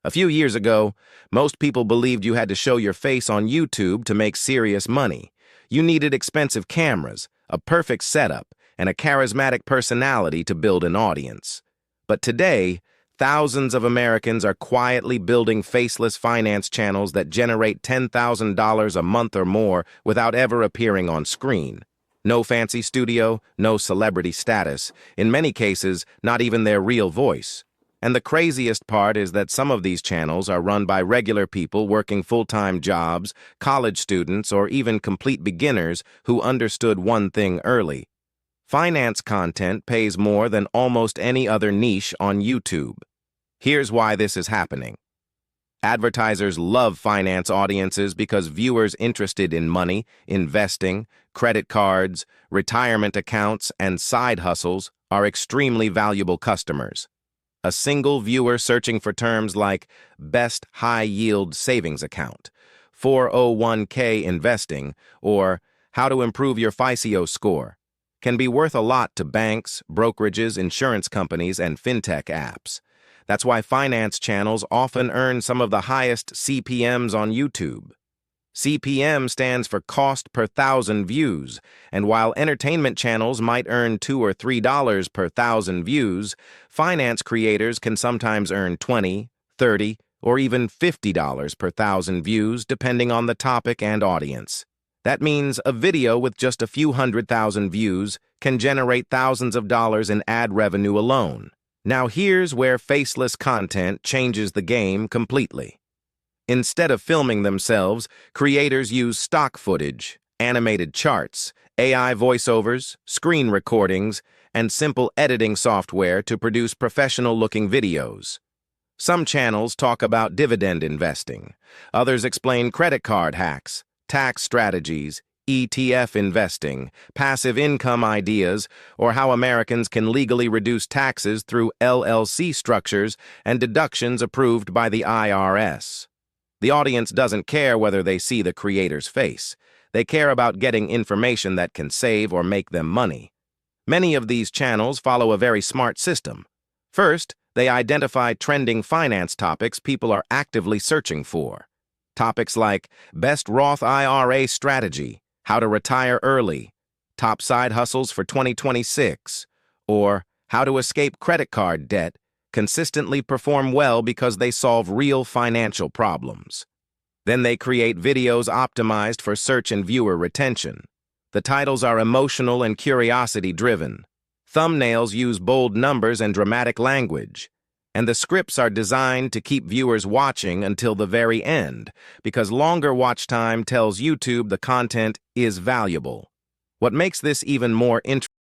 A few years ago, most people believed you had to show your face on YouTube to make serious money. You needed expensive cameras, a perfect setup, and a charismatic personality to build an audience. But today, thousands of Americans are quietly building faceless finance channels that generate $10,000 a month or more without ever appearing on screen. No fancy studio, no celebrity status, in many cases, not even their real voice. And the craziest part is that some of these channels are run by regular people working full-time jobs, college students, or even complete beginners who understood one thing early. Finance content pays more than almost any other niche on YouTube. Here's why this is happening. Advertisers love finance audiences because viewers interested in money, investing, credit cards, retirement accounts, and side hustles are extremely valuable customers. A single viewer searching for terms like best high-yield savings account, 401k investing, or how to improve your FICO score can be worth a lot to banks, brokerages, insurance companies, and fintech apps. That's why finance channels often earn some of the highest CPMs on YouTube. CPM stands for cost per thousand views, and while entertainment channels might earn $2 or $3 per thousand views, finance creators can sometimes earn $20, $30, or even $50 per thousand views depending on the topic and audience. That means a video with just a few 100,000 views can generate thousands of dollars in ad revenue alone. Now here's where faceless content changes the game completely. Instead of filming themselves, creators use stock footage, animated charts, AI voiceovers, screen recordings, and simple editing software to produce professional-looking videos. Some channels talk about dividend investing. Others explain credit card hacks, tax strategies, ETF investing, passive income ideas, or how Americans can legally reduce taxes through LLC structures and deductions approved by the IRS. The audience doesn't care whether they see the creator's face. They care about getting information that can save or make them money. Many of these channels follow a very smart system. First, they identify trending finance topics people are actively searching for. Topics like best Roth IRA strategy, how to retire early, top side hustles for 2026, or how to escape credit card debt consistently perform well because they solve real financial problems. Then they create videos optimized for search and viewer retention. The titles are emotional and curiosity-driven. Thumbnails use bold numbers and dramatic language. And the scripts are designed to keep viewers watching until the very end, because longer watch time tells YouTube the content is valuable. What makes this even more interesting